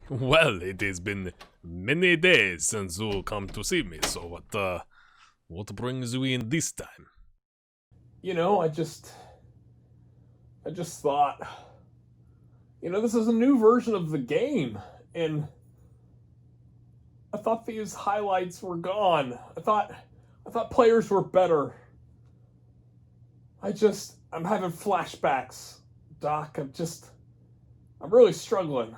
Well, it has been many days since you come to see me, so what brings you in this time? You know, I just thought, this is a new version of the game, and I thought these highlights were gone. I thought players were better. I'm having flashbacks, Doc. I'm really struggling.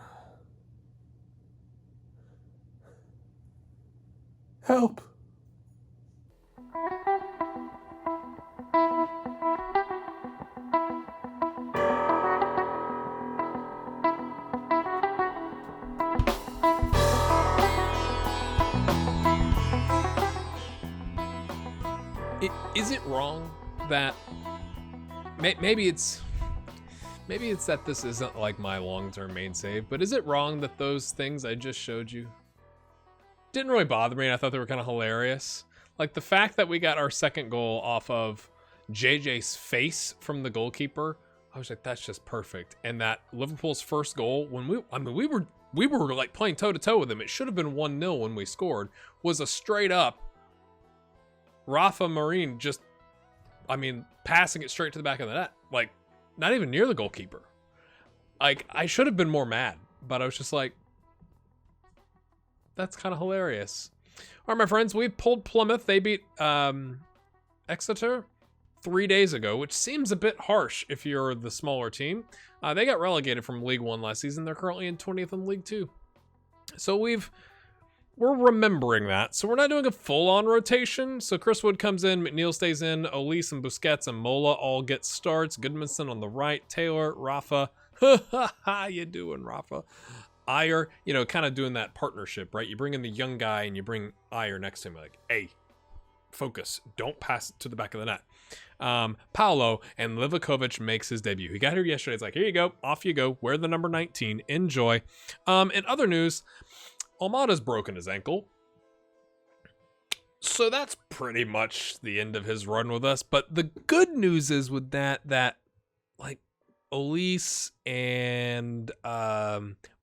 Help. Is it wrong that maybe it's that this isn't like my long-term main save, but is it wrong that those things I just showed you didn't really bother me and I thought they were kind of hilarious? Like the fact that we got our second goal off of JJ's face from the goalkeeper, I was like, that's just perfect. And that Liverpool's first goal, when we were like playing toe-to-toe with them, it should have been 1-0 when we scored, was a straight up Rafa Marine just, passing it straight to the back of the net. Like, not even near the goalkeeper. Like, I should have been more mad, but I was just like, that's kind of hilarious. All right, my friends, we pulled Plymouth. They beat Exeter 3 days ago, which seems a bit harsh if you're the smaller team. They got relegated from League One last season. They're currently in 20th in League Two. So we're remembering that. So we're not doing a full-on rotation. So Chris Wood comes in, McNeil stays in, Olise and Busquets and Mola all get starts. Goodmanson on the right, Taylor, Rafa. How you doing, Rafa? Ayer, kind of doing that partnership, right? You bring in the young guy and you bring Ayer next to him, like, hey, focus. Don't pass it to the back of the net. Paolo and Livakovic makes his debut. He got here yesterday. It's like, here you go. Off you go. Wear the number 19. Enjoy. In other news, Almada's broken his ankle. So that's pretty much the end of his run with us. But the good news is with that like Olise and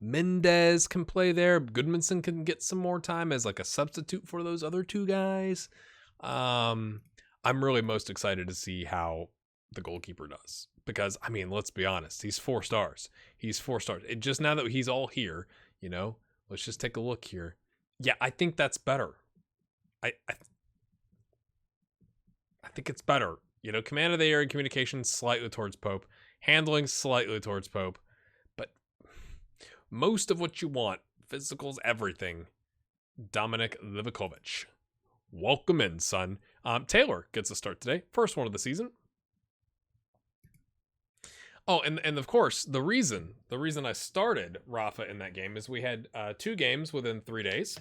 Mendez can play there. Goodmanson can get some more time as like a substitute for those other two guys. I'm really most excited to see how the goalkeeper does. Because, let's be honest. He's 4 stars. It just now that he's all here, let's just take a look here. Yeah, I think that's better. I think it's better. Command of the area, communication slightly towards Pope, handling slightly towards Pope, but most of what you want, physicals, everything. Dominic Livakovic, welcome in, son. Taylor gets a start today, first one of the season. Oh, and of course, the reason I started Rafa in that game is we had 2 games within 3 days.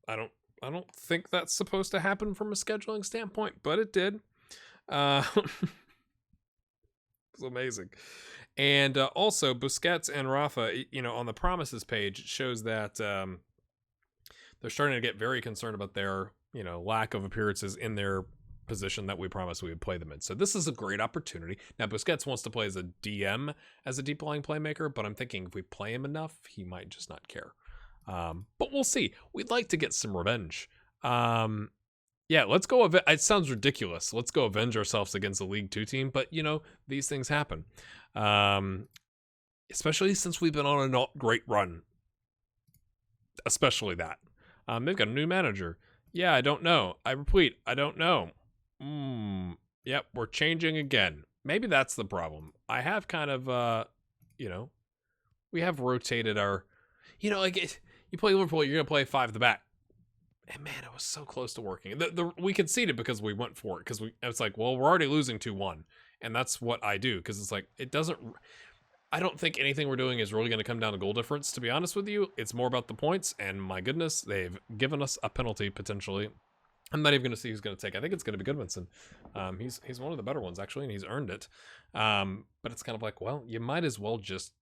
I don't think that's supposed to happen from a scheduling standpoint, but it did. It's amazing. And also, Busquets and Rafa, on the promises page, it shows that they're starting to get very concerned about their, lack of appearances in their position that we promised we would play them in. So this is a great opportunity. Now, Busquets wants to play as a DM, as a deep lying playmaker, but I'm thinking if we play him enough, he might just not care. But we'll see. We'd like to get some revenge. Yeah, let's go. It sounds ridiculous. Let's go avenge ourselves against a League 2 team, but these things happen. Especially since we've been on a not great run. Especially that. They've got a new manager. Yeah, I don't know. I repeat, I don't know. Yep, we're changing again. Maybe that's the problem. I have kind of, we have rotated our, you play Liverpool, you're going to play 5 at the back. And man, it was so close to working. We conceded because we went for it. Because it's like, well, we're already losing 2-1. And that's what I do. Because it's like, I don't think anything we're doing is really going to come down to goal difference, to be honest with you. It's more about the points. And my goodness, they've given us a penalty, potentially. I'm not even going to see who's going to take. I think it's going to be Goodmanson. He's one of the better ones, actually, and he's earned it. But it's kind of like, well, you might as well just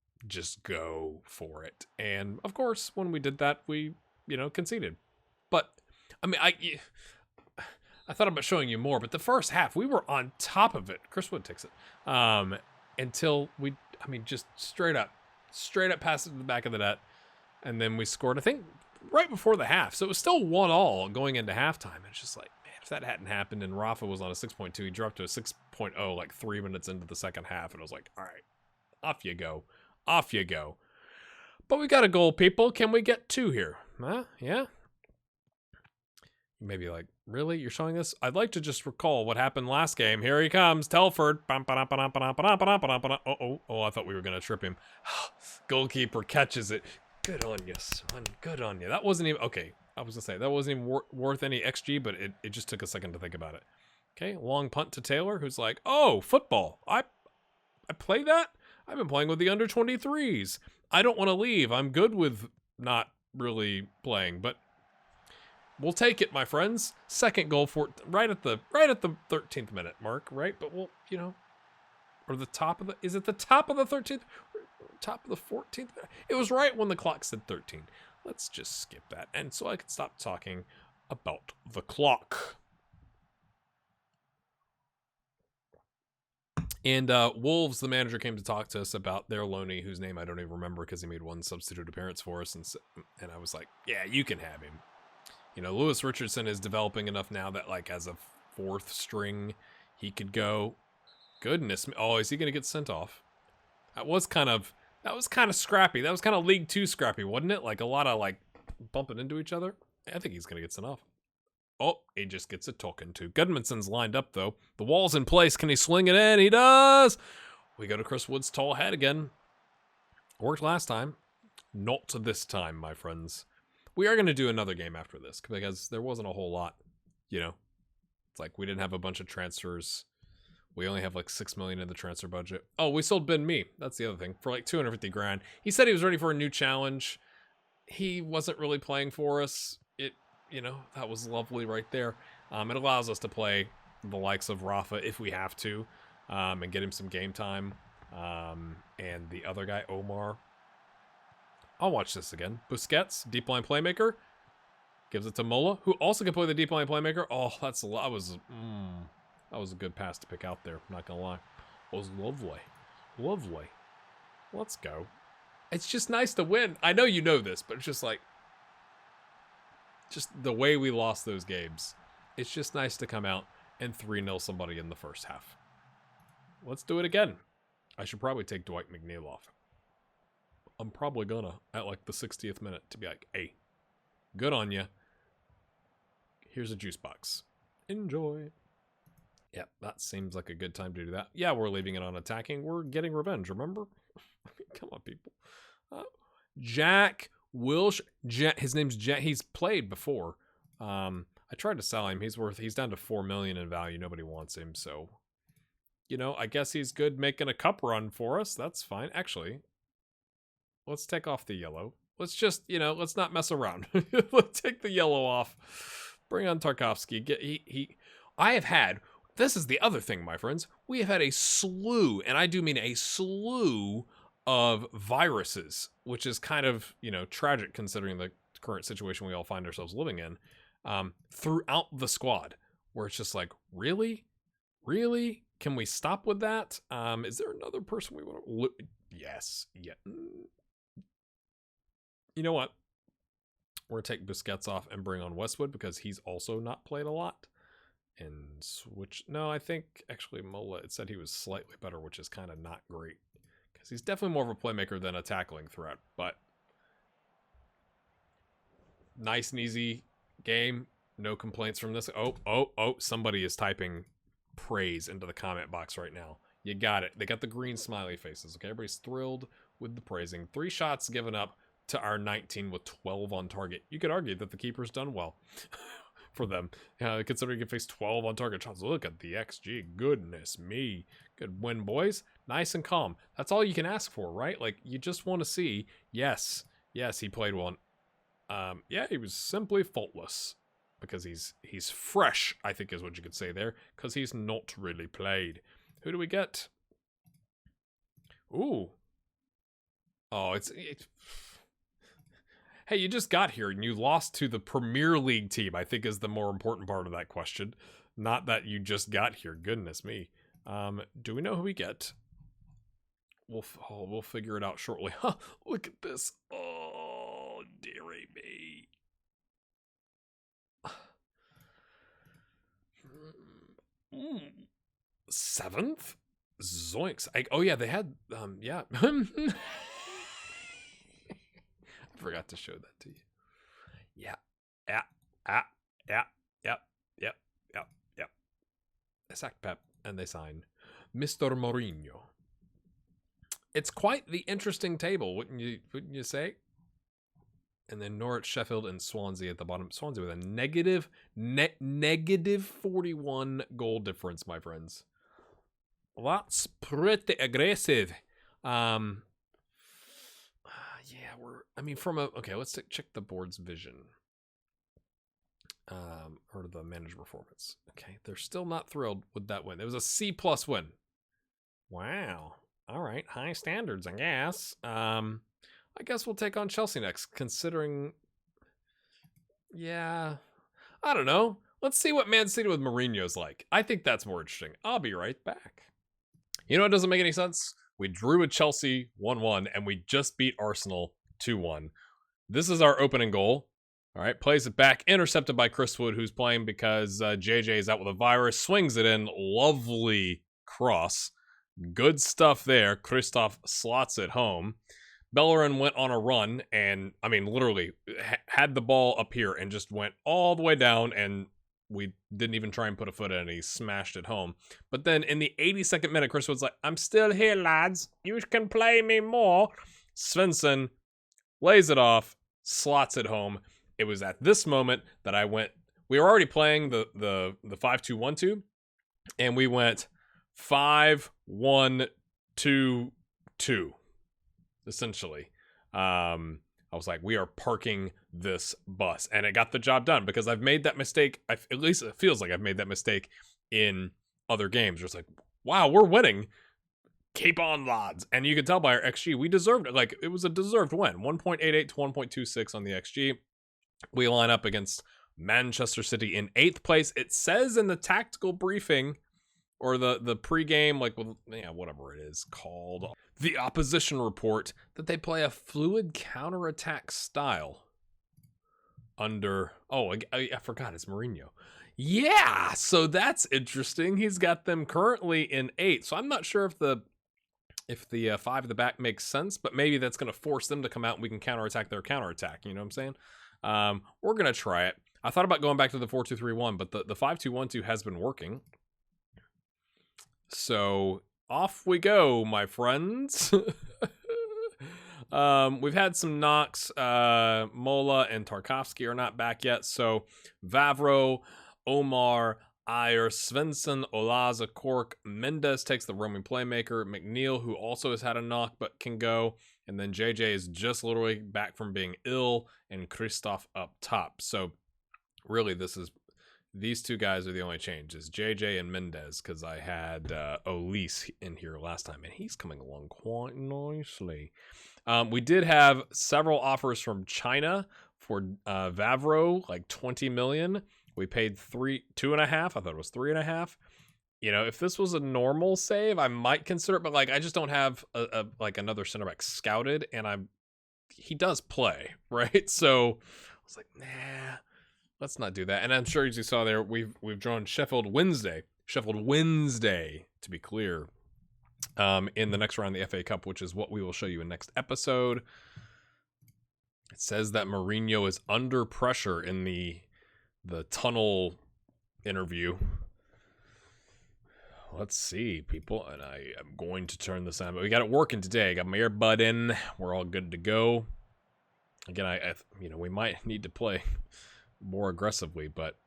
go for it. And, of course, when we did that, we, conceded. But, I thought about showing you more, but the first half, we were on top of it. Chris Wood takes it. Until we, just straight up pass it to the back of the net. And then we scored, I think, right before the half. So it was still 1-1 going into halftime. And it's just like, man, if that hadn't happened and Rafa was on a 6.2, he dropped to a 6.0 like 3 minutes into the second half. And I was like, all right, off you go. Off you go. But we got a goal, people. Can we get 2 here? Huh? Yeah? Maybe like, really? You're showing this? I'd like to just recall what happened last game. Here he comes, Telford. Oh, I thought we were going to trip him. Goalkeeper catches it. Good on you, son. Good on you. That wasn't even... Okay, I was going to say, that wasn't even worth any XG, but it just took a second to think about it. Okay, long punt to Taylor, who's like, oh, football. I play that? I've been playing with the under-23s. I don't want to leave. I'm good with not really playing, but we'll take it, my friends. Second goal for right at the 13th minute mark, right? But we'll, you know, or the top of the... Is it the top of the 13th? Top of the 14th? It was right when the clock said 13. Let's just skip that. And so I can stop talking about the clock. And Wolves, the manager, came to talk to us about their loanee, whose name I don't even remember because he made one substitute appearance for us. And I was like, yeah, you can have him. You know, Lewis Richardson is developing enough now that, like, as a 4th string, he could go. Goodness me. Oh, is he going to get sent off? That was kind of scrappy. That was kind of League 2 scrappy, wasn't it? Like, a lot of, like, bumping into each other. I think he's going to get sent off. Oh, he just gets a talking to. Gudmundson's lined up, though. The wall's in place. Can he sling it in? He does! We go to Chris Wood's tall head again. Worked last time. Not this time, my friends. We are going to do another game after this, because there wasn't a whole lot, you know. It's like we didn't have a bunch of transfers. We only have like $6 million in the transfer budget. Oh, we sold Ben Mee. That's the other thing. For like 250 grand. He said he was ready for a new challenge. He wasn't really playing for us. You know, that was lovely right there. It allows us to play the likes of Rafa if we have to, and get him some game time. And the other guy, Omar. I'll watch this again. Busquets, deep line playmaker. Gives it to Mola, who also can play the deep line playmaker. Oh, that was a good pass to pick out there. I'm not going to lie. It was lovely. Lovely. Let's go. It's just nice to win. I know you know this, but it's just like, just the way we lost those games. It's just nice to come out and 3-0 somebody in the first half. Let's do it again. I should probably take Dwight McNeil off. I'm probably gonna at like the 60th minute to be like, hey, good on ya. Here's a juice box. Enjoy. Yep, that seems like a good time to do that. Yeah, we're leaving it on attacking. We're getting revenge, remember? Come on, people. Jack Wilsh. His name's Jack. He's played before. I tried to sell him. He's down to $4 million in value. Nobody wants him, so you know, I guess he's good making a cup run for us. That's fine. Actually, let's take off the yellow. Let's just, you know, let's not mess around. Let's take the yellow off. Bring on Tarkovsky. I have had, this is the other thing, my friends. We have had a slew, and I do mean a slew of viruses, which is kind of, you know, tragic considering the current situation we all find ourselves living in, throughout the squad, where it's just like, really? Really? Can we stop with that? Is there another person we want to look? Yes. Yeah. You know what? We're going to take Busquets off and bring on Westwood because he's also not played a lot. And switch. No, I think actually Mola, it said he was slightly better, which is kind of not great. Because he's definitely more of a playmaker than a tackling threat. But nice and easy game. No complaints from this. Oh, somebody is typing praise into the comment box right now. You got it. They got the green smiley faces. Okay, everybody's thrilled with the praising. 3 shots given up to our 19 with 12 on target. You could argue that the keeper's done well for them. Considering he faced 12 on target shots. Look at the XG. Goodness me. Good win, boys. Nice and calm. That's all you can ask for, right? Like, you just want to see, yes, he played well. Yeah, he was simply faultless. Because he's fresh, I think is what you could say there. Because he's not really played. Who do we get? Ooh. Oh, it's hey, you just got here and you lost to the Premier League team, I think is the more important part of that question. Not that you just got here. Goodness me. Do we know who we get? We'll figure it out shortly. Huh, look at this. Oh, 7th? Zoinks. Oh, yeah, they had, yeah. I forgot to show that to you. Yeah. Yeah. Yeah. Yeah. Yep. Yep. Yep. Yep. They sacked Pep and they signed Mr. Mourinho. It's quite the interesting table, wouldn't you say? And then Norwich, Sheffield, and Swansea at the bottom. Swansea with a negative 41 goal difference, my friends. That's pretty aggressive. Yeah, okay, let's check the board's vision. Or the manager performance. Okay, they're still not thrilled with that win. It was a C+ win. Wow. All right, high standards, I guess. I guess we'll take on Chelsea next, considering... Yeah, I don't know. Let's see what Man City with Mourinho's like. I think that's more interesting. I'll be right back. You know what doesn't make any sense? We drew with Chelsea 1-1, and we just beat Arsenal 2-1. This is our opening goal. All right, plays it back, intercepted by Chris Wood, who's playing because JJ is out with a virus. Swings it in, lovely cross. Good stuff there. Christoph slots it home. Bellerin went on a run and, I mean, literally had the ball up here and just went all the way down, and we didn't even try and put a foot in it. He smashed it home. But then in the 82nd minute, Chris Wood's like, I'm still here, lads. You can play me more. Svensson lays it off, slots it home. It was at this moment that I went, we were already playing the 5-2-1-2, and we went 5-1-2-2, essentially. I was like, we are parking this bus, and it got the job done because I've made that mistake. At least it feels like I've made that mistake in other games. It's like, wow, we're winning. Keep on, lads. And you can tell by our XG, we deserved it. Like, it was a deserved win. 1.88 to 1.26 on the XG. We line up against Manchester City in 8th place. It says in the tactical briefing, or the pregame, like, whatever it is called, the opposition report, that they play a fluid counterattack style under, I forgot, it's Mourinho. Yeah, so that's interesting. He's got them currently in 8th. So I'm not sure if the 5 at the back makes sense, but maybe that's going to force them to come out and we can counterattack their counterattack. You know what I'm saying? We're going to try it. I thought about going back to the 4-2-3-1, but the 5-2-1-2 has been working. So off we go, my friends. We've had some knocks. Mola and Tarkovsky are not back yet. So Vavro, Omar, Ayer, Svensson, Olaza, Cork, Mendes takes the roaming playmaker, McNeil, who also has had a knock but can go, and then JJ is just literally back from being ill, and Christoph up top. So really these two guys are the only changes, JJ and Mendes, because I had Olise in here last time, and he's coming along quite nicely. We did have several offers from China for Vavro, like 20 million. We paid 2.5. I thought it was 3.5. You know, if this was a normal save, I might consider it, but like I just don't have like another center back scouted, and he does play, right? So I was like, nah, let's not do that. And I'm sure, as you saw there, we've drawn Sheffield Wednesday, to be clear, in the next round of the FA Cup, which is what we will show you in next episode. It says that Mourinho is under pressure in the tunnel interview. Let's see, people, and I am going to turn this on, but we got it working today. I got my earbud in. We're all good to go. Again, I we might need to play more aggressively, but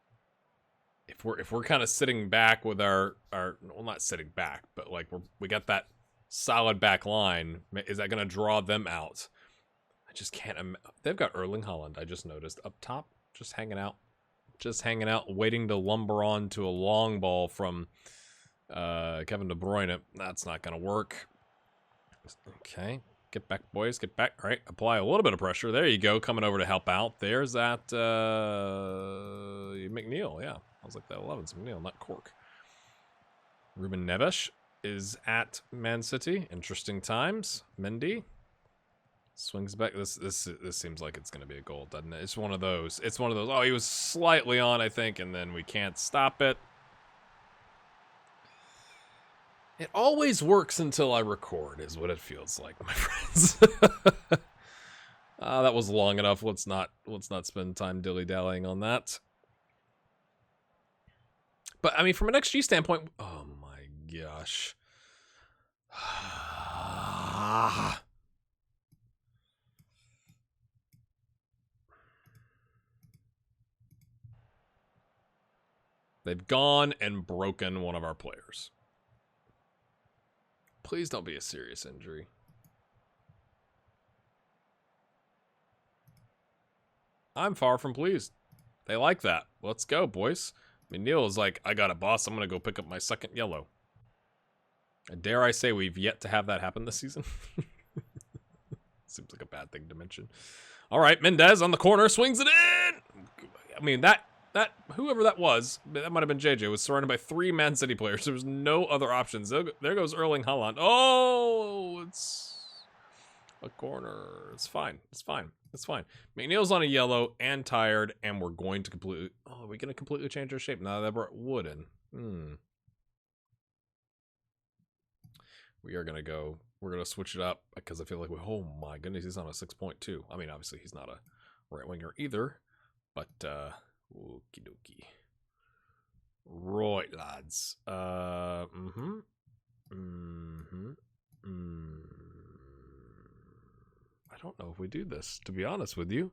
if we're kind of sitting back with our well, not sitting back, but like we got that solid back line, is that going to draw them out? I just can't. They've got Erling Haaland, I just noticed, up top, just hanging out, waiting to lumber on to a long ball from Kevin De Bruyne. That's not going to work. Okay, get back, boys, get back. All right, apply a little bit of pressure. There you go, coming over to help out. There's that McNeil, yeah. I was like, that 11's McNeil, not Cork. Ruben Neves is at Man City. Interesting times. Mendy swings back. This seems like it's going to be a goal, doesn't it? It's one of those. Oh, he was slightly on, I think, and then we can't stop it. It always works until I record, is what it feels like, my friends. That was long enough. Let's not spend time dilly-dallying on that. But I mean, from an XG standpoint, oh my gosh. They've gone and broken one of our players. Please don't be a serious injury. I'm far from pleased. They like that. Let's go, boys. I mean, Neil is like, I got it, boss. I'm going to go pick up my second yellow. Dare I say we've yet to have that happen this season? Seems like a bad thing to mention. All right, Mendez on the corner, swings it in. I mean, that whoever that was, that might have been JJ, was surrounded by 3 Man City players. There was no other options. There goes Erling Haaland. Oh, it's a corner. It's fine. It's fine. It's fine. McNeil's on a yellow and tired, and we're going to completely... Oh, are we going to completely change our shape? No, that brought wood in. We are going to go... We're going to switch it up, because I feel like... Oh my goodness, he's on a 6.2. I mean, obviously, he's not a right winger either, but... Okie dokie. Right, lads. I don't know if we do this, to be honest with you.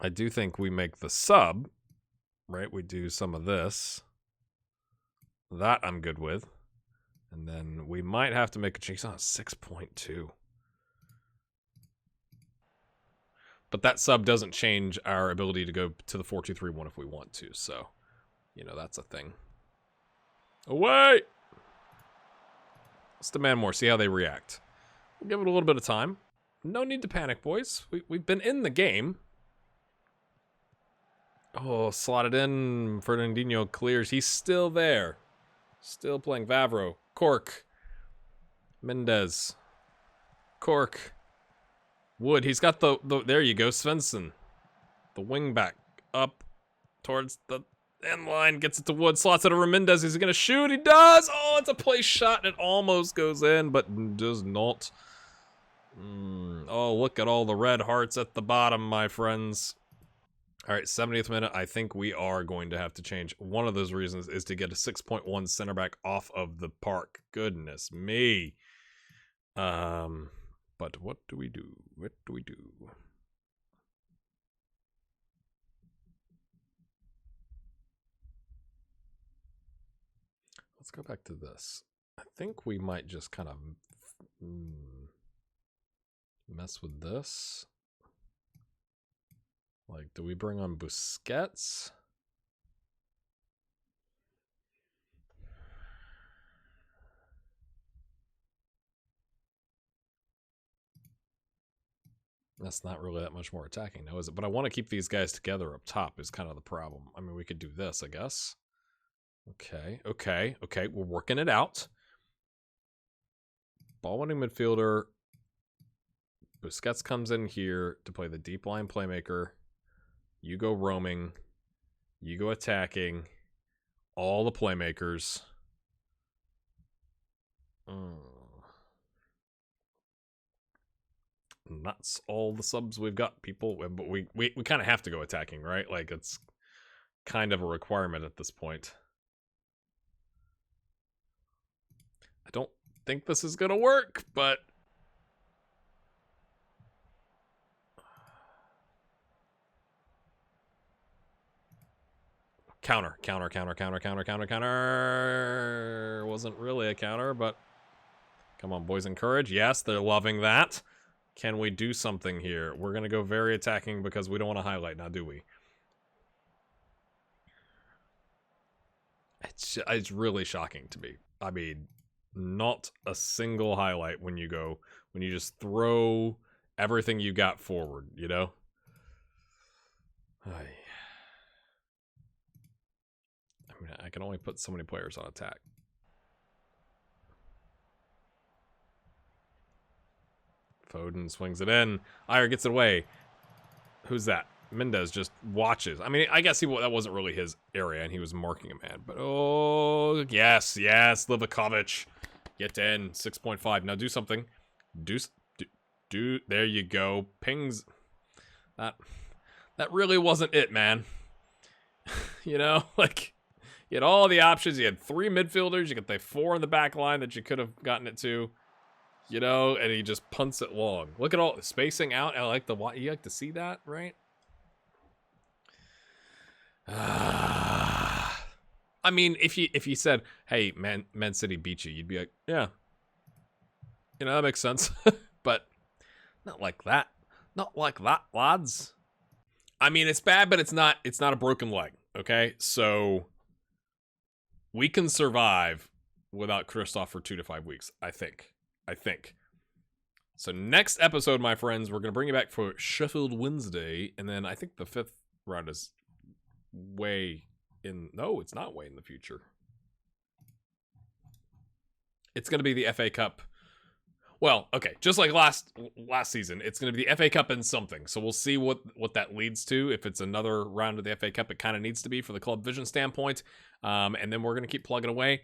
I do think we make the sub, right? We do some of this. That I'm good with. And then we might have to make a change on a 6.2. But that sub doesn't change our ability to go to the 4-2-3-1 if we want to. So, you know, that's a thing. Away! Let's demand more. See how they react. We'll give it a little bit of time. No need to panic, boys. We've been in the game. Oh, slotted in. Fernandinho clears. He's still there. Still playing Vavro. Cork. Mendez. Cork. Wood, he's got the there you go, Svensson. The wing back up towards the end line, gets it to Wood, slots it over Mendez. Is he gonna shoot? He does! Oh, it's a place shot, and it almost goes in, but does not. Oh, look at all the red hearts at the bottom, my friends. Alright, 70th minute. I think we are going to have to change. One of those reasons is to get a 6.1 center back off of the park. Goodness me. But what do we do? What do we do? Let's go back to this. I think we might just kind of mess with this. Like, do we bring on Busquets? That's not really that much more attacking now, is it? But I want to keep these guys together up top is kind of the problem. I mean, we could do this, I guess. Okay. We're working it out. Ball-winning midfielder. Busquets comes in here to play the deep line playmaker. You go roaming. You go attacking. All the playmakers. That's all the subs we've got, people. But we kind of have to go attacking, right? Like, it's kind of a requirement at this point. I don't think this is going to work, but... Counter. Wasn't really a counter, but... Come on, boys, encourage. Yes, they're loving that. Can we do something here? We're going to go very attacking because we don't want to highlight now, do we? It's really shocking to me. I mean, not a single highlight when you just throw everything you got forward, you know? I mean, I can only put so many players on attack. Foden swings it in. Ayer gets it away. Who's that? Mendez just watches. I mean, I guess that wasn't really his area, and he was marking a man. But, oh, yes, Livakovic. Get in, 6.5. Now do something. Do, there you go. Pings. That really wasn't it, man. You know, like, you had all the options. You had 3 midfielders. You got the 4 in the back line that you could have gotten it to. You know, and he just punts it long. Look at all the spacing out. You like to see that, right? I mean, if you said, "Hey, Man City beat you," you'd be like, "Yeah, you know that makes sense," but not like that. Not like that, lads. I mean, it's bad, but it's not a broken leg. Okay, so we can survive without Kristoff for 2 to 5 weeks. I think. So next episode, my friends, we're gonna bring you back for Sheffield Wednesday, and then I think the 5th round is way in. No, it's not way in the future. It's gonna be the FA Cup. Well, okay, just like last season, it's gonna be the FA Cup and something. So we'll see what that leads to. If it's another round of the FA Cup, it kind of needs to be for the club vision standpoint. And then we're gonna keep plugging away.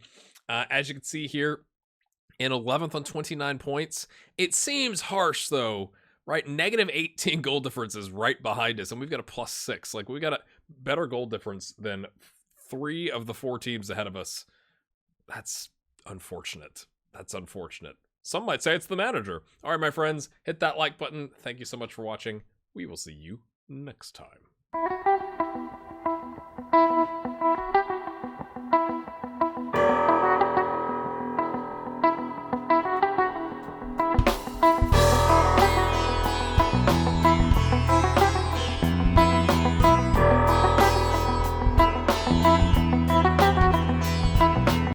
As you can see here, in 11th on 29 points. It seems harsh though, right? Negative 18 goal difference is right behind us, and we've got a +6. Like, we got a better goal difference than 3 of the 4 teams ahead of us. That's unfortunate. Some might say it's the manager. All right, my friends, hit that like button. Thank you so much for watching. We will see you next time.